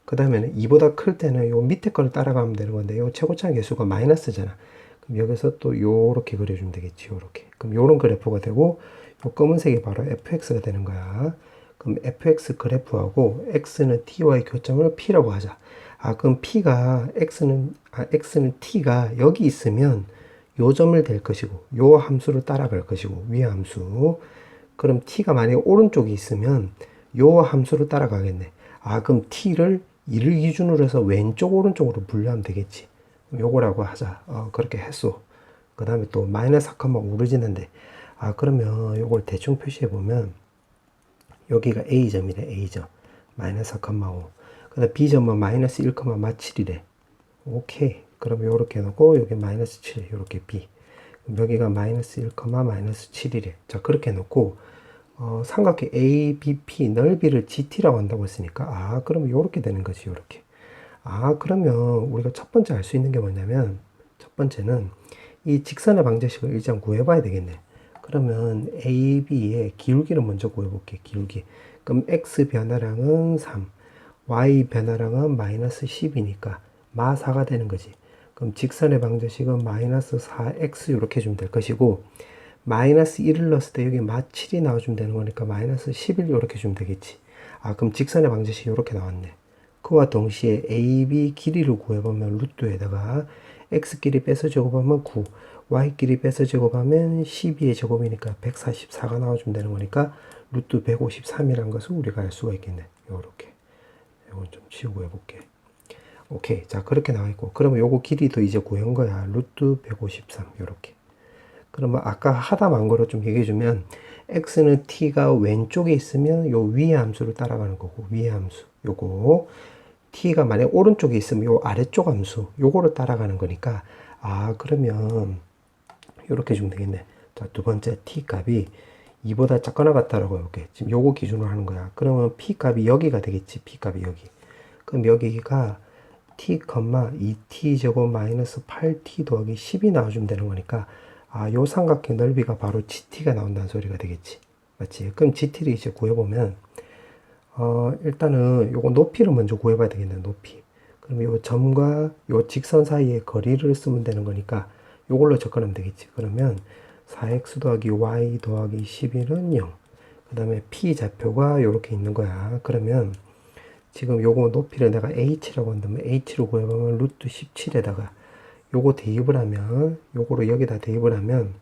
그 다음에는 2보다 클 때는 요 밑에 거를 따라가면 되는 건데 요 최고차 개수가 마이너스잖아. 그럼 여기서 또 요렇게 그려주면 되겠지. 요렇게. 그럼 요런 그래프가 되고 요 검은색이 바로 fx가 되는 거야. 그럼 fx 그래프하고 x는 ty의 교점을 p라고 하자. 그럼 p가 x는 t가 여기 있으면 요 점을 될 것이고 요 함수를 따라갈 것이고 위의 함수. 그럼 t가 만약에 오른쪽에 있으면 요 함수를 따라가겠네. 그럼 t를 2를 기준으로 해서 왼쪽 오른쪽으로 분류하면 되겠지. 요거라고 하자. 그렇게 했어. 그 다음에 또 마이너스 4,5를 지는데 그러면 요걸 대충 표시해 보면 여기가 A점이래. A점 마이너스 4,5. 그 다음 B점은 마이너스 1,7이래. 오케이. 그러면 요렇게 해놓고 여기 마이너스 7 요렇게 B. 여기가 마이너스 1, 마이너스 7이래. 자, 그렇게 해놓고 삼각형 ABP 넓이를 GT라고 한다고 했으니까 그러면 요렇게 되는 거지. 요렇게. 그러면 우리가 첫 번째 알 수 있는 게 뭐냐면 첫 번째는 이 직선의 방정식을 일단 구해봐야 되겠네. 그러면 AB의 기울기를 먼저 구해볼게. 기울기. 그럼 X 변화량은 3, Y 변화량은 마이너스 10이니까 마 4가 되는 거지. 그럼 직선의 방정식은 마이너스 4X 이렇게 주면 될 것이고 마이너스 1을 넣었을 때 여기 마 7이 나와주면 되는 거니까 마이너스 11 이렇게 주면 되겠지. 그럼 직선의 방정식이 이렇게 나왔네. 그와 동시에 AB 길이를 구해보면 루트에다가 X끼리 빼서 제곱하면 9, Y끼리 빼서 제곱하면 12의 제곱이니까 144가 나와주면 되는 거니까 루트 153이란 것을 우리가 알 수가 있겠네. 요렇게. 이건 좀 치우고 해볼게. 오케이. 자, 그렇게 나와 있고. 그러면 요거 길이도 이제 구한 거야. 루트 153. 요렇게. 그러면 아까 하다 만 거로 좀 얘기해주면 x는 t가 왼쪽에 있으면 요 위의 함수를 따라가는 거고 위의 함수 요거 t가 만약 오른쪽에 있으면 요 아래쪽 함수 요거를 따라가는 거니까 그러면 요렇게 주면 되겠네. 자, 두 번째 t 값이 2보다 작거나 같다라고 해볼게. 지금 요거 기준으로 하는 거야. 그러면 p 값이 여기가 되겠지. p 값이 여기. 그럼 여기가 t, 2t 제곱 마이너스 8t 더하기 10이 나와주면 되는 거니까 요 삼각형 넓이가 바로 GT가 나온다는 소리가 되겠지. 맞지? 그럼 GT를 이제 구해보면, 일단은 요거 높이를 먼저 구해봐야 되겠네, 높이. 그러면 요 점과 요 직선 사이의 거리를 쓰면 되는 거니까 요걸로 접근하면 되겠지. 그러면 4x 더하기 y 더하기 11은 0. 그 다음에 p 좌표가 요렇게 있는 거야. 그러면 지금 요거 높이를 내가 h라고 한다면 h로 구해보면 루트 17에다가 요거 대입을 하면, 요거를 여기다 대입을 하면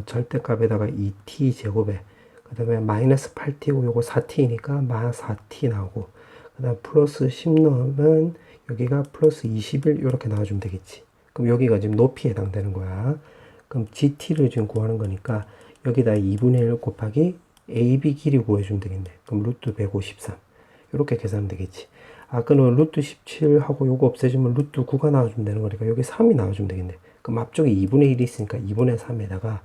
절대값에다가 2t 제곱에 그 다음에 마이너스 8t고 요거 4t니까 마 4t 나오고, 그 다음 플러스 10 넣으면 여기가 플러스 21 이렇게 나와주면 되겠지. 그럼 여기가 지금 높이에 해당되는 거야. 그럼 gt를 지금 구하는 거니까 여기다 2분의 1 곱하기 ab 길이 구해주면 되겠네. 그럼 루트 153 이렇게 계산하면 되겠지. 그럼 루트 17하고 요거 없애주면 루트 9가 나와주면 되는 거니까 여기 3이 나와주면 되겠네. 그럼 앞쪽에 2분의 1이 있으니까 2분의 3에다가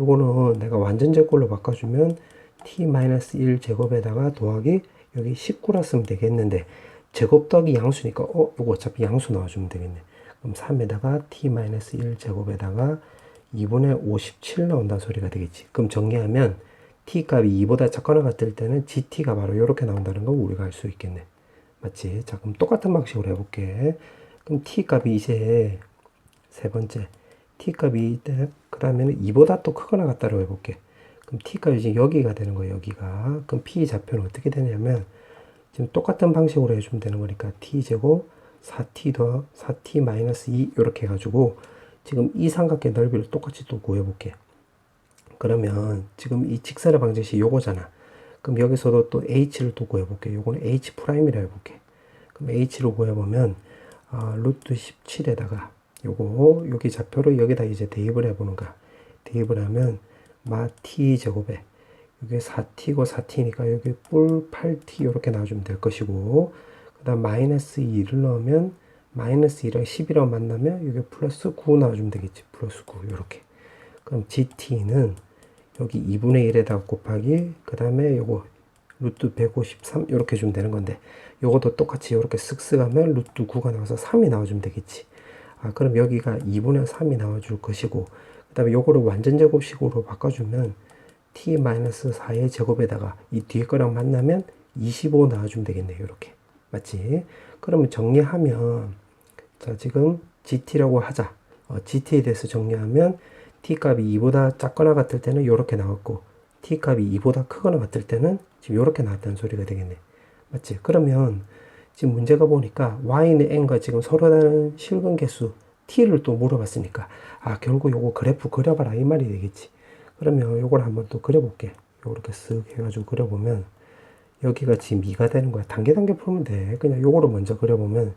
요거는 내가 완전제꼴로 바꿔주면 t-1 제곱에다가 더하기 여기 19라 쓰면 되겠는데, 제곱 더하기 양수니까 요거 어차피 양수 나와주면 되겠네. 그럼 3에다가 t-1 제곱에다가 2분의 57 나온다는 소리가 되겠지. 그럼 정리하면 t 값이 2보다 작거나 같을 때는 gt가 바로 이렇게 나온다는 거 우리가 알 수 있겠네. 맞지? 자, 그럼 똑같은 방식으로 해볼게. 그럼 t 값이 이제 세 번째 t 값이 그 다음에는 2보다 또 크거나 같다고 해볼게. 그럼 t 값이 이제 여기가 되는 거예요. 여기가. 그럼 p 좌표는 어떻게 되냐면 지금 똑같은 방식으로 해주면 되는 거니까 t 제곱 4t 더 4t 마이너스 2 이렇게 해가지고 지금 이 삼각계 넓이를 똑같이 또 구해볼게. 그러면 지금 이 직선의 방정식이 요거잖아. 그럼 여기서도 또 h를 또 구해볼게. 요거는 h 프라임이라 해볼게. 그럼 h로 구해보면 루트 17에다가 요거 여기 좌표를 여기다 이제 대입을 해보는 거야. 대입을 하면 마 t 제곱에 여기 4t고 4t니까 여기 뿔 8t 이렇게 나와주면 될 것이고, 그 다음 마이너스 2를 넣으면 마이너스 2랑 11이랑 만나면 여기 플러스 9 나와주면 되겠지. 플러스 9 이렇게. 그럼 gt는 여기 2분의 1에다가 곱하기 그 다음에 요거 루트 153 이렇게 주면 되는 건데, 요것도 똑같이 이렇게 쓱쓱 하면 루트 9가 나와서 3이 나와주면 되겠지. 그럼 여기가 2분의 3이 나와줄 것이고, 그 다음에 요거를 완전제곱식으로 바꿔주면 t-4의 제곱에다가 이 뒤에 거랑 만나면 25 나와주면 되겠네요. 이렇게. 맞지? 그러면 정리하면, 자, 지금 gt라고 하자. gt에 대해서 정리하면 t 값이 2보다 작거나 같을 때는 이렇게 나왔고, t 값이 2보다 크거나 같을 때는 지금 이렇게 나왔다는 소리가 되겠네. 맞지? 그러면 지금 문제가 보니까 y는 n과 지금 서로 다른 실근 개수 t를 또 물어봤으니까 결국 요거 그래프 그려봐라 이 말이 되겠지. 그러면 요걸 한번 또 그려볼게. 요렇게 쓱 해가지고 그려보면 여기가 지금 2가 되는 거야. 단계 풀면 돼. 그냥 요거를 먼저 그려보면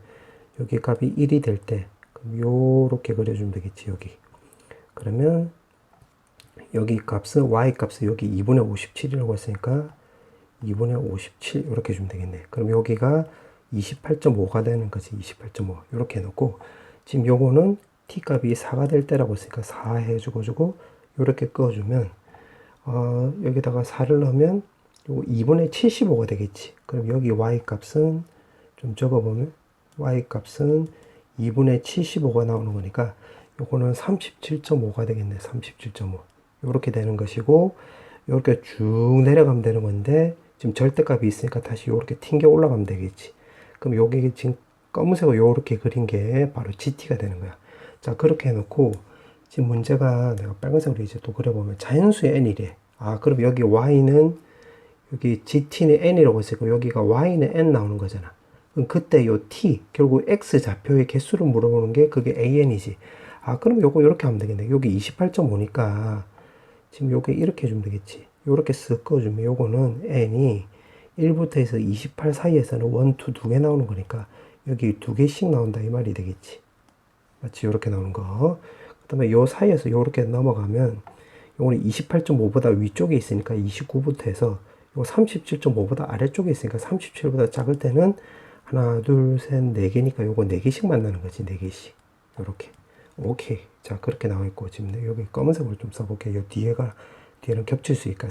여기 값이 1이 될 때 요렇게 그려주면 되겠지. 여기. 그러면 여기 값은 y 값은 여기 2분의 57이라고 했으니까 2분의 57 이렇게 주면 되겠네. 그럼 여기가 28.5가 되는 거지. 28.5 이렇게 해놓고, 지금 요거는 t 값이 4가 될 때라고 했으니까 4 해주고 이렇게 꺼주면 여기다가 4를 넣으면 요거 2분의 75가 되겠지. 그럼 여기 y 값은 좀 적어보면 y 값은 2분의 75가 나오는 거니까 요거는 37.5가 되겠네. 37.5 이렇게 되는 것이고, 이렇게 쭉 내려가면 되는 건데 지금 절대값이 있으니까 다시 이렇게 튕겨 올라가면 되겠지. 그럼 요게 지금 검은색으로 요렇게 그린 게 바로 GT가 되는 거야. 자, 그렇게 해놓고 지금 문제가 내가 빨간색으로 이제 또 그려보면 자연수의 n이래. 그럼 여기 y는 여기 GT는 n이라고 했으니까 여기가 y는 n 나오는 거잖아. 그럼 그때 요 t 결국 x 좌표의 개수를 물어보는 게 그게 an이지. 그럼 요거 이렇게 하면 되겠네. 여기 28.5니까 지금 요게 이렇게 해주면 되겠지. 요렇게 쓱 꺼주면 요거는 n이 1부터 해서 28 사이에서는 1, 2, 2개 나오는 거니까 여기 2개씩 나온다 이 말이 되겠지. 맞지? 요렇게 나오는 거. 그 다음에 요 사이에서 요렇게 넘어가면 요거는 28.5보다 위쪽에 있으니까 29부터 해서 요 37.5보다 아래쪽에 있으니까 37보다 작을 때는 하나, 둘, 셋, 네 개니까 요거 4개씩 만나는 거지. 4개씩. 요렇게. 오케이. 자, 그렇게 나와 있고, 지금 여기 검은색으로 좀 써볼게요. 뒤에는 겹칠 수 있으니까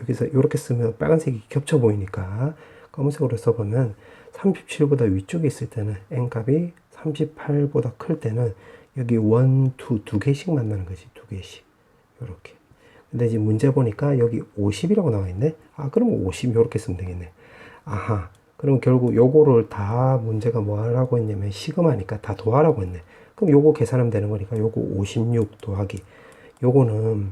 여기서 이렇게 쓰면 빨간색이 겹쳐 보이니까 검은색으로 써보면 37보다 위쪽에 있을 때는 n 값이 38보다 클 때는 여기 1, 2, 2개씩 만나는 거지. 2개씩. 요렇게. 근데 지금 문제 보니까 여기 50이라고 나와 있네. 아, 그러면 50 이렇게 쓰면 되겠네. 아하. 그럼 결국 요거를 다 문제가 뭐 하라고 했냐면 시그마니까 다 더하라고 했네. 그럼 요거 계산하면 되는 거니까 요거 56 더하기 요거는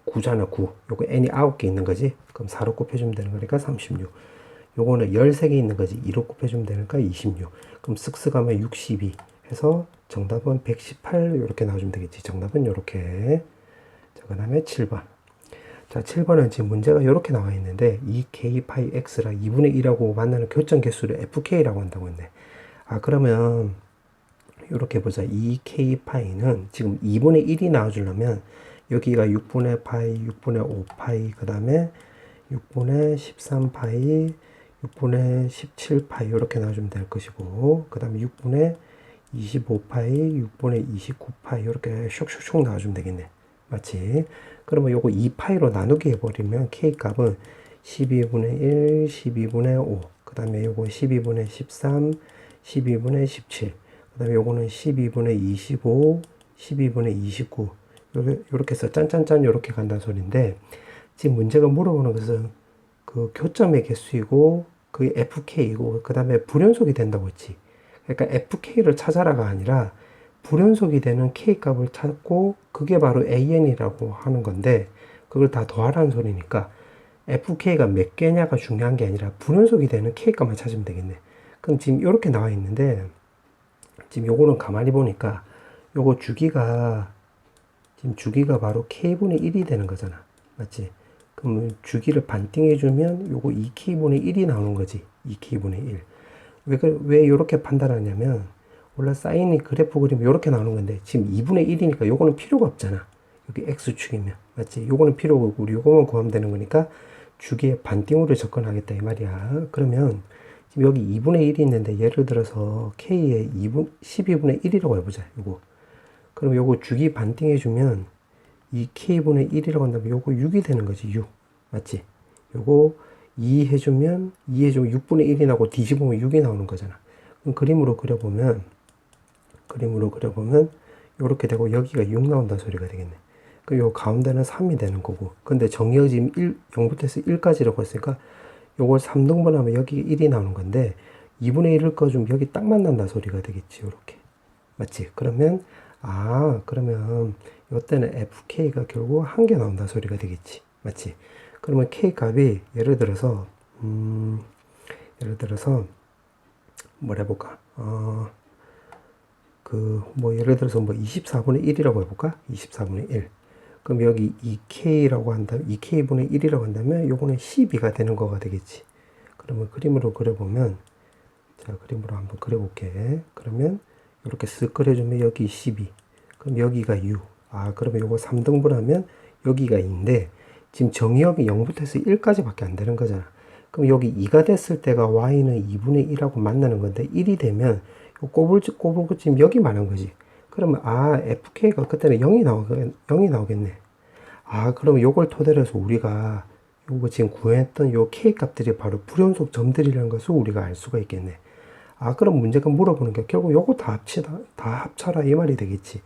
9잖아 9. 요거 n이 9개 있는 거지. 그럼 4로 곱해주면 되는 거니까 36. 요거는 13개 있는 거지. 2로 곱해주면 되니까 26. 그럼 쓱쓱 하면 62 해서 정답은 118 이렇게 나와주면 되겠지. 정답은 이렇게. 자, 그 다음에 7번. 자, 7번은 지금 문제가 이렇게 나와 있는데 2k 파이 x라 2분의 1하고 만나는 교점 개수를 fk라고 한다고 했네. 아, 그러면 이렇게 보자. 2k 파이는 지금 2분의 1이 나와주려면 여기가 6분의 파이, 6분의 5 파이, 그 다음에 6분의 13 파이, 6분의 17 파이 이렇게 나와주면 될 것이고, 그 다음에 6분의 25 파이, 6분의 29 파이 이렇게 슉슉슉 나와주면 되겠네. 맞지? 그러면 요거 2파이로 나누기 해버리면 k 값은 12분의 1, 12분의 5, 그 다음에 요거 12분의 13, 12분의 17, 그 다음에 요거는 12분의 25, 12분의 29 요렇게 해서 짠짠짠 요렇게 간다는 소리인데, 지금 문제가 물어보는 것은 그 교점의 개수이고 그 fk이고 그 다음에 불연속이 된다고 했지. 그러니까 fk를 찾아라가 아니라 불연속이 되는 k 값을 찾고 그게 바로 an이라고 하는 건데, 그걸 다 더하라는 소리니까 fk가 몇 개냐가 중요한 게 아니라 불연속이 되는 k 값만 찾으면 되겠네. 그럼 지금 이렇게 나와 있는데, 지금 요거는 가만히 보니까 요거 주기가 지금 주기가 바로 k분의 1이 되는 거잖아. 맞지? 그럼 주기를 반띵해주면 요거 2k분의 1이 나오는 거지. 2k분의 1. 왜 이렇게 판단하냐면, 원래 사인이 그래프 그리면 이렇게 나오는 건데 지금 2분의 1이니까 요거는 필요가 없잖아. 여기 x축이면. 맞지? 요거는 필요가 없고 우리 요거만 구하면 되는 거니까 주기의 반띵으로 접근하겠다 이 말이야. 그러면 지금 여기 2분의 1이 있는데 예를 들어서 k의 12분의 1이라고 해보자. 요거. 그럼 요거 주기 반띵해주면 이 k분의 1이라고 한다면 요거 6이 되는 거지. 6. 맞지? 요거 2 해주면 6분의 1이 나고 뒤집으면 6이 나오는 거잖아. 그럼 그림으로 그려보면 요렇게 되고 여기가 6 나온다 소리가 되겠네. 그럼 요 가운데는 3이 되는 거고, 근데 정의가 지금 0부터 해서 1까지라고 했으니까 요걸 3등분하면 여기 1이 나오는 건데 2분의 1을 꺼주면 여기 딱 만난다 소리가 되겠지. 요렇게. 맞지? 그러면 그러면 이때는 fk가 결국 1개 나온다 소리가 되겠지. 맞지? 그러면 k 값이 예를 들어서 뭘 해볼까? 예를 들어서 24분의 1이라고 해볼까? 24분의 1. 그럼 여기 2k라고 한다면, 2k분의 1이라고 한다면, 요거는 12가 되는 거가 되겠지. 그러면 그림으로 그려보면, 자, 그림으로 한번 그려볼게. 그러면, 이렇게 쓱 그려주면 여기 12. 그럼 여기가 6. 그러면 요거 3등분 하면 여기가 2인데, 지금 정의역이 0부터 해서 1까지 밖에 안 되는 거잖아. 그럼 여기 2가 됐을 때가 y는 2분의 1하고 만나는 건데 1이 되면 꼬불꼬불 지금 여기 말한 거지. 그러면 fk가 그때는 0이 나오겠네. 그러면 요걸 토대로 해서 우리가 요거 지금 구했던 요 k 값들이 바로 불연속 점들이라는 것을 우리가 알 수가 있겠네. 그럼 문제가 물어보는 게 결국 요거 다 합쳐라 이 말이 되겠지.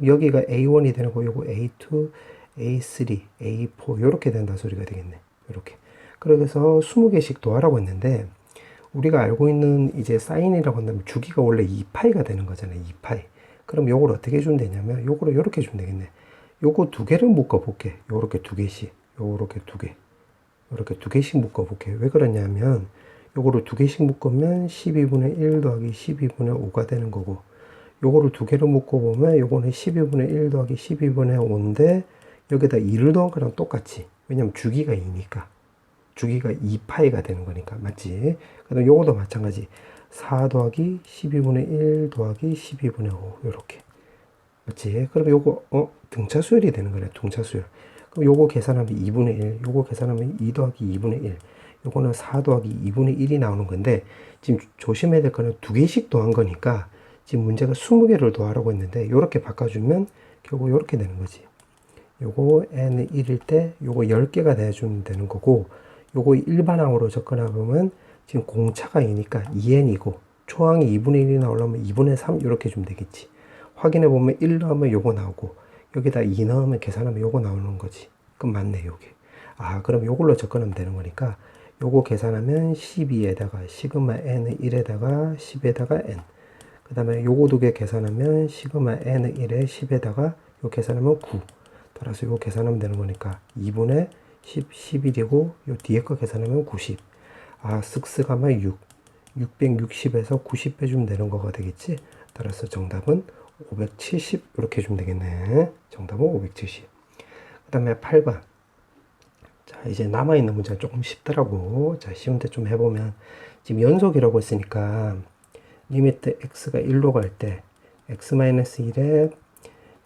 여기가 A1이 되는 거, 요거 A2, A3, A4 요렇게 된다 소리가 되겠네. 요렇게. 그래서 20개씩 더하라고 했는데, 우리가 알고 있는 이제 사인이라고 한다면 주기가 원래 2파이가 되는 거잖아요. 2파이. 그럼 요걸 어떻게 해주면 되냐면, 요거를 요렇게 해주면 되겠네. 요거 두 개를 묶어볼게. 요렇게 두 개씩. 요렇게 두 개. 요렇게 두 개씩 묶어볼게. 왜 그러냐면, 요거를 두 개씩 묶으면 12분의 1 더하기 12분의 5가 되는 거고, 요거를 두 개를 묶어보면 요거는 12분의 1 더하기 12분의 5인데, 여기다 2를 더한 거랑 똑같지. 왜냐면 주기가 2니까. 주기가 2파이가 되는 거니까. 맞지? 그 다음 요거도 마찬가지. 4 더하기 12분의 1 더하기 12분의 5. 요렇게. 맞지? 그럼 요거, 등차수열이 되는 거네. 등차수열. 그럼 요거 계산하면 2분의 1. 요거 계산하면 2 더하기 2분의 1. 요거는 4 더하기 2분의 1이 나오는 건데, 지금 조심해야 될 거는 두 개씩 더한 거니까, 지금 문제가 20개를 더하라고 했는데, 요렇게 바꿔주면 결국 요렇게 되는 거지. 요거 n 1일 때 요거 10개가 돼주면 되는 거고, 요거 일반항으로 접근하면 지금 공차가 2니까 2n이고 초항이 2분의 1이 나오려면 2분의 3 이렇게 주면 되겠지. 확인해 보면 1 넣으면 요거 나오고 여기다 2 넣으면 계산하면 요거 나오는 거지. 그럼 맞네, 여기. 아, 그럼 요걸로 접근하면 되는 거니까 요거 계산하면 12에다가 시그마 n은 1에다가 10에다가 n. 그 다음에 요거 두 개 계산하면 시그마 n은 1에 10에다가 요 계산하면 9. 따라서 요 계산하면 되는 거니까 2분의 10, 11이고 요 뒤에 거 계산하면 90. 아, 쓱쓱하면 6. 660에서 90 빼주면 되는 거가 되겠지. 따라서 정답은 570 이렇게 해주면 되겠네. 정답은 570. 그 다음에 8번. 자, 이제 남아있는 문제가 조금 쉽더라고. 자, 쉬운데 좀 해보면 지금 연속이라고 했으니까 리미트 x가 1로 갈 때 x-1에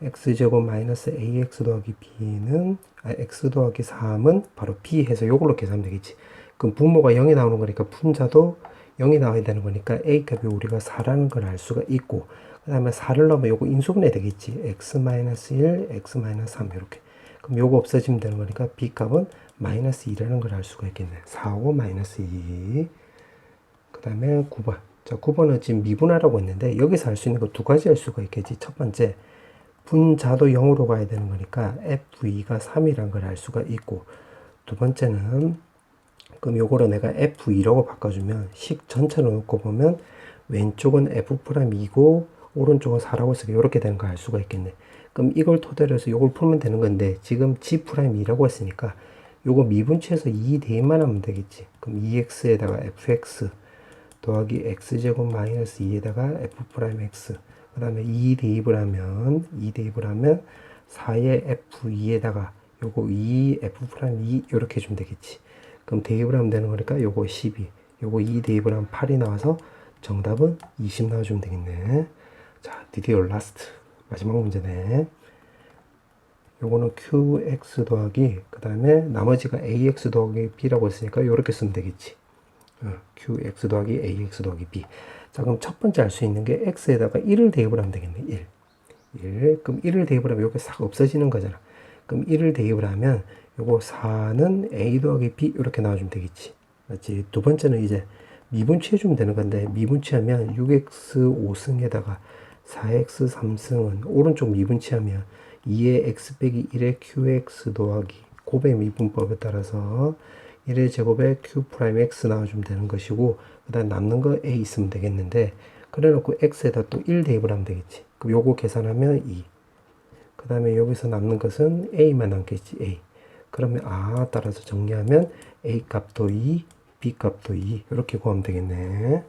x제곱 마이너스 ax 더하기 b는 x 더하기 3은 바로 b 해서 요걸로 계산하면 되겠지. 그럼 분모가 0이 나오는 거니까 분자도 0이 나와야 되는 거니까 a 값이 우리가 4라는 걸 알 수가 있고, 그 다음에 4를 넣으면 요거 인수분해 되겠지. x-1, x-3 이렇게. 그럼 요거 없어지면 되는 거니까 b 값은 마이너스 2라는 걸 알 수가 있겠네. 4하고 마이너스 2. 그 다음에 9번. 자, 9번은 지금 미분하라고 했는데 여기서 할 수 있는 거 두 가지 할 수가 있겠지. 첫 번째, 분자도 0으로 가야 되는 거니까 f2가 3이란 걸 알 수가 있고, 두 번째는 그럼 요거를 내가 f2라고 바꿔주면 식 전체로 놓고 보면 왼쪽은 f'2고 오른쪽은 4라고 해서 이렇게 되는 걸 알 수가 있겠네. 그럼 이걸 토대로 해서 요걸 풀면 되는 건데 지금 g'2라고 했으니까 요거 미분치해서 2 대입만 하면 되겠지. 그럼 2x에다가 fx 더하기 x제곱 마이너스 2에다가 f'x, 그 다음에 2 대입을 하면 4의 f2에다가 요거 2 f'2 이렇게 해주면 되겠지. 그럼 대입을 하면 되는 거니까 요거 12, 요거 2 대입을 하면 8이 나와서 정답은 20 나와주면 되겠네. 자, 드디어 라스트 마지막 문제네. 요거는 qx 더하기 그 다음에 나머지가 ax 더하기 b라고 했으니까 요렇게 쓰면 되겠지. qx 더하기 ax 더하기 b. 자, 그럼 첫 번째 알 수 있는 게 x에다가 1을 대입을 하면 되겠네. 1. 그럼 1을 대입을 하면 요게 싹 없어지는 거잖아. 그럼 1을 대입을 하면 요거 4는 a 더하기 b 이렇게 나와주면 되겠지. 맞지? 두 번째는 이제 미분치해주면 되는 건데 미분치하면 6x 5승에다가 4x 3승은 오른쪽 미분치하면 2의 x 빼기 1의 qx 더하기 곱의 미분법에 따라서 1의 제곱에 q'x 나와주면 되는 것이고, 그 다음 남는 거 a 있으면 되겠는데 그래 놓고 x에다 또 1 대입을 하면 되겠지. 그럼 요거 계산하면 2. 그 다음에 여기서 남는 것은 a만 남겠지. a. 그러면 따라서 정리하면 a 값도 2, b 값도 2 이렇게 구하면 되겠네.